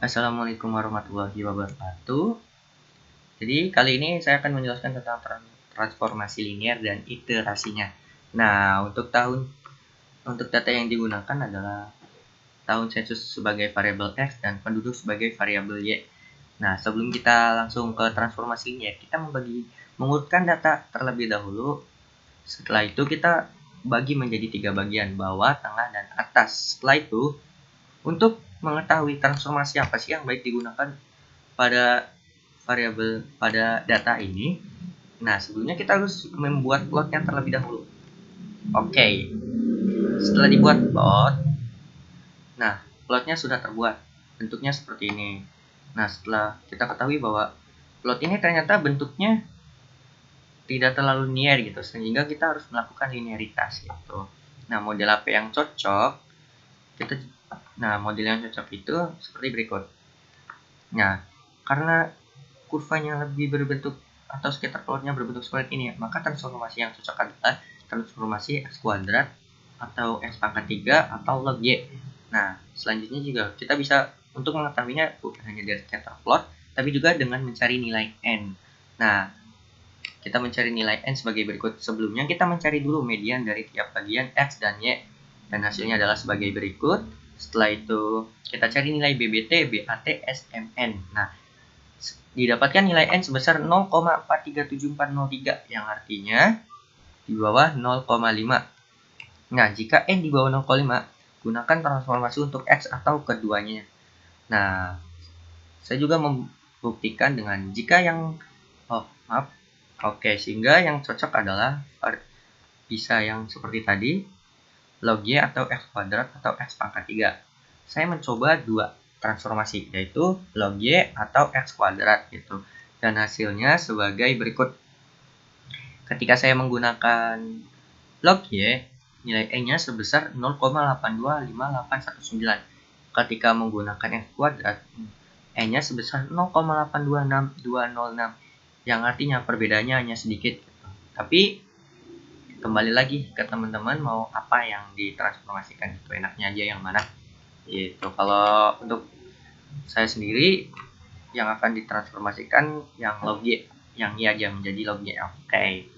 Assalamualaikum warahmatullahi wabarakatuh. Jadi kali ini saya akan menjelaskan tentang transformasi linear dan iterasinya. Nah, untuk data yang digunakan adalah tahun sensus sebagai variabel X dan penduduk sebagai variabel Y. Nah, sebelum kita langsung ke transformasi linear, kita mengurutkan data terlebih dahulu. Setelah itu kita bagi menjadi 3 bagian, bawah, tengah, dan atas. Setelah itu, untuk mengetahui transformasi apa sih yang baik digunakan pada variabel pada data ini, nah sebelumnya kita harus membuat plotnya terlebih dahulu. Oke, setelah dibuat plot, nah plotnya sudah terbuat, bentuknya seperti ini. Nah setelah kita ketahui bahwa plot ini ternyata bentuknya tidak terlalu linear gitu, sehingga kita harus melakukan linearitas gitu. Nah model apa yang cocok? Model yang cocok itu seperti berikut. Nah, karena kurvanya lebih berbentuk atau scatter plotnya berbentuk seperti ini, maka transformasi yang cocok adalah transformasi X kuadrat atau X pangkat 3 atau log Y. Nah, selanjutnya juga kita bisa untuk mengetahuinya bukan hanya dari scatter plot, tapi juga dengan mencari nilai N. Nah, kita mencari nilai N sebagai berikut. Sebelumnya kita mencari dulu median dari tiap bagian X dan Y. Dan hasilnya adalah sebagai berikut. Setelah itu kita cari nilai BBT, BAT, SMN. Nah, didapatkan nilai N sebesar 0,437403 yang artinya di bawah 0,5. Nah, jika N di bawah 0,5, gunakan transformasi untuk X atau keduanya. Nah, saya juga membuktikan dengan jika yang sehingga yang cocok adalah bisa yang seperti tadi, log Y atau X kuadrat atau X pangkat 3. Saya mencoba dua transformasi, yaitu log Y atau X kuadrat gitu. Dan hasilnya sebagai berikut. Ketika saya menggunakan log Y, nilai N-nya sebesar 0,825819. Ketika menggunakan X kuadrat, N-nya sebesar 0,826206. Yang artinya perbedaannya hanya sedikit gitu. Tapi kembali lagi ke teman-teman mau apa yang ditransformasikan, itu enaknya aja yang mana gitu. Kalau untuk saya sendiri yang akan ditransformasikan yang log Y, yang Y aja menjadi log Y. Oke.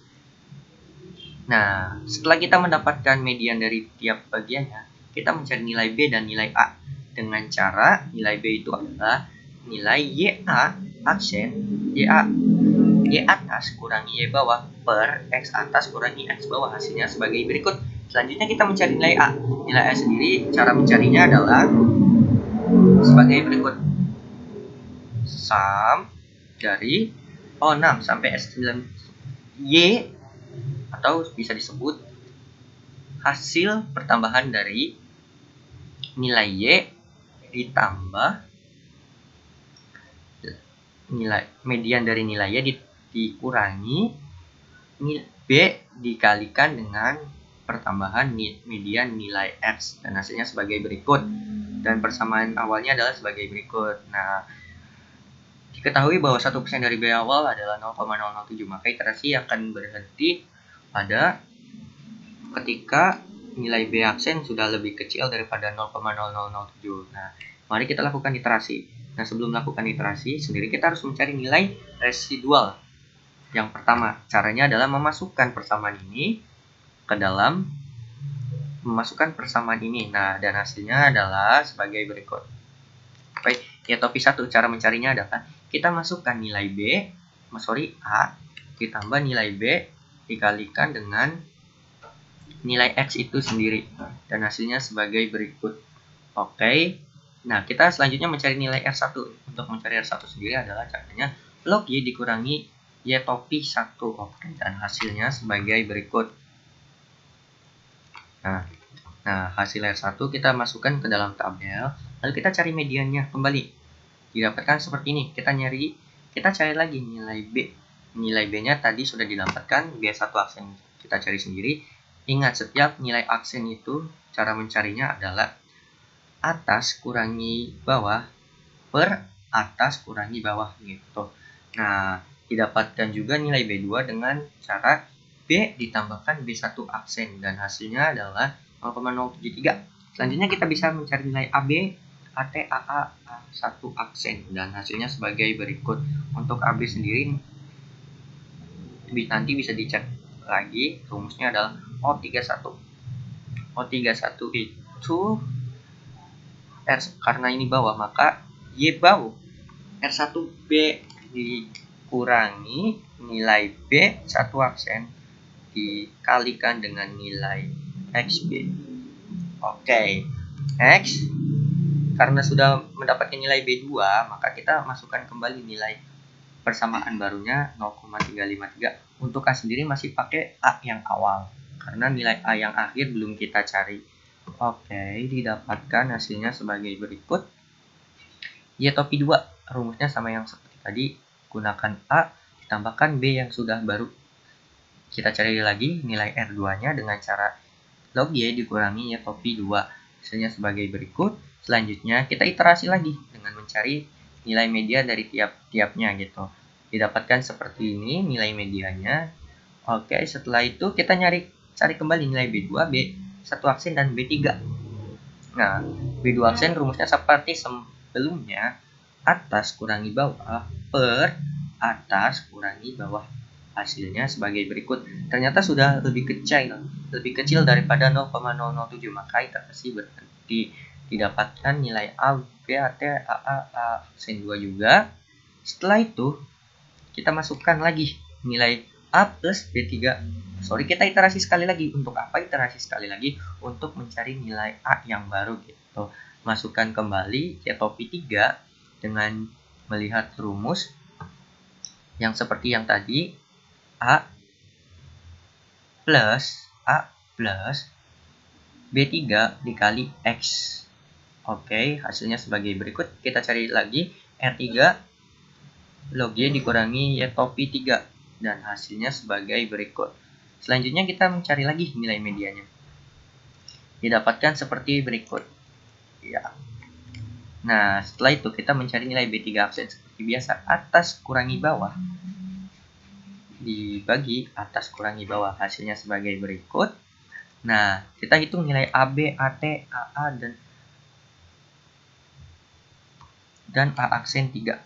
Nah, setelah kita mendapatkan median dari tiap bagiannya, kita mencari nilai B dan nilai A dengan cara nilai B itu adalah nilai YA aksen Y atas kurangi Y bawah per X atas kurangi X bawah. Hasilnya sebagai berikut. Selanjutnya kita mencari nilai A. Nilai A sendiri, cara mencarinya adalah sebagai berikut. Sum dari O6 sampai S9 Y, atau bisa disebut hasil pertambahan dari nilai Y ditambah nilai median dari nilai Y dikurangi B dikalikan dengan pertambahan median nilai X, dan hasilnya sebagai berikut. Dan persamaan awalnya adalah sebagai berikut. Nah, diketahui bahwa 1% dari B awal adalah 0,007, maka iterasi akan berhenti pada ketika nilai B aksen sudah lebih kecil daripada 0,0007. Nah, mari kita lakukan iterasi. Nah, sebelum melakukan iterasi sendiri, kita harus mencari nilai residual. Yang pertama, caranya adalah memasukkan persamaan ini ke dalam Nah, dan hasilnya adalah sebagai berikut. Baik, ya topi 1, cara mencarinya adalah kita masukkan nilai A ditambah nilai B dikalikan dengan nilai X itu sendiri, dan hasilnya sebagai berikut. Oke. Nah, kita selanjutnya mencari nilai R1. Untuk mencari R1 sendiri adalah caranya log Y dikurangi Y topi 1. Oke, dan hasilnya sebagai berikut. Nah, hasil R1 kita masukkan ke dalam tabel, lalu kita cari mediannya kembali. Didapatkan seperti ini. Kita cari lagi nilai B. Nilai B-nya tadi sudah didapatkan, B1 aksen kita cari sendiri. Ingat, setiap nilai aksen itu cara mencarinya adalah atas kurangi bawah per atas kurangi bawah gitu. Nah, didapatkan juga nilai B2 dengan cara B ditambahkan B1 aksen, dan hasilnya adalah 0,073. Selanjutnya kita bisa mencari nilai AB AT, AA, A1 aksen, dan hasilnya sebagai berikut. Untuk AB sendiri nanti bisa dicek lagi, rumusnya adalah O31. O31 itu R, karena ini bawah maka Y bawah R1B dikurangi nilai B 1 aksen dikalikan dengan nilai XB. Oke, X karena sudah mendapatkan nilai B2 maka kita masukkan kembali nilai persamaan barunya 0,353. Untuk A sendiri masih pakai A yang awal karena nilai A yang akhir belum kita cari. Oke, didapatkan hasilnya sebagai berikut. Y topi 2, rumusnya sama yang seperti tadi, gunakan A ditambahkan B yang sudah baru. Kita cari lagi nilai R2 nya dengan cara log Y dikurangi Y topi 2, hasilnya sebagai berikut. Selanjutnya kita iterasi lagi dengan mencari nilai media dari tiap-tiapnya gitu. Didapatkan seperti ini nilai medianya. Oke, setelah itu kita cari kembali nilai B2, B1 aksen, dan B3. Nah, B2 aksen rumusnya seperti sebelumnya, atas kurangi bawah per atas kurangi bawah. Hasilnya sebagai berikut. Ternyata sudah lebih kecil daripada 0,007, maka iterasi berhenti. Didapatkan nilai A, B, AT, AA, aksen 2 juga. Setelah itu kita masukkan lagi nilai A plus B3. Kita iterasi sekali lagi. Untuk apa iterasi sekali lagi? Untuk mencari nilai A yang baru gitu. Masukkan kembali Y topi 3 dengan melihat rumus yang seperti yang tadi, A plus B3 dikali X. Oke, hasilnya sebagai berikut. Kita cari lagi R3 log Y dikurangi Y topi 3 dan hasilnya sebagai berikut. Selanjutnya kita mencari lagi nilai medianya. Didapatkan seperti berikut. Ya. Nah, setelah itu kita mencari nilai B3 aksen seperti biasa, atas kurangi bawah dibagi atas kurangi bawah, hasilnya sebagai berikut. Nah, kita hitung nilai AB, AT, AA, dan A aksen 3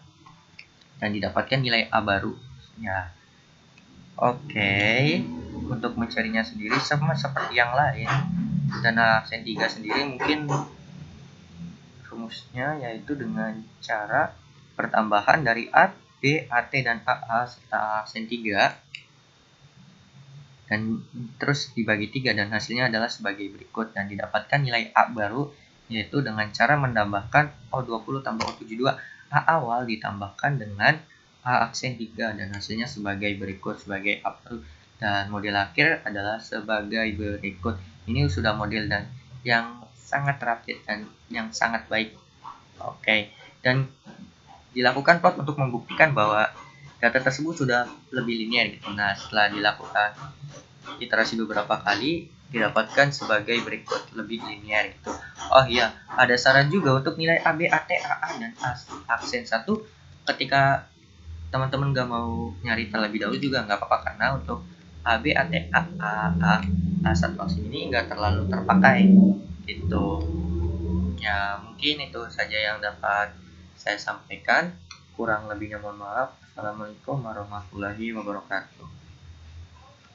dan didapatkan nilai A baru ya. Oke, untuk mencarinya sendiri sama seperti yang lain, dan A aksen 3 sendiri mungkin rumusnya yaitu dengan cara pertambahan dari A, B, AT, dan AA serta A aksen 3 dan terus dibagi 3 dan hasilnya adalah sebagai berikut, dan didapatkan nilai A baru yaitu dengan cara menambahkan O20 tambah O72, A awal ditambahkan dengan A aksen 3 dan hasilnya sebagai berikut sebagai A baru, dan model akhir adalah sebagai berikut. Ini sudah model dan yang sangat terupdate dan yang sangat baik. Oke, dan dilakukan plot untuk membuktikan bahwa data tersebut sudah lebih linear gitu. Nah, setelah dilakukan iterasi beberapa kali didapatkan sebagai berikut, lebih linear gitu. Oh iya, ada saran juga untuk nilai AB, AT, AA, dan aksen 1 ketika teman-teman gak mau nyari terlebih dahulu juga nggak apa-apa, karena untuk AB, AT, AA, A1 aksen ini nggak terlalu terpakai gitu. Ya, mungkin itu saja yang dapat saya sampaikan. Kurang lebihnya mohon maaf. Assalamualaikum warahmatullahi wabarakatuh.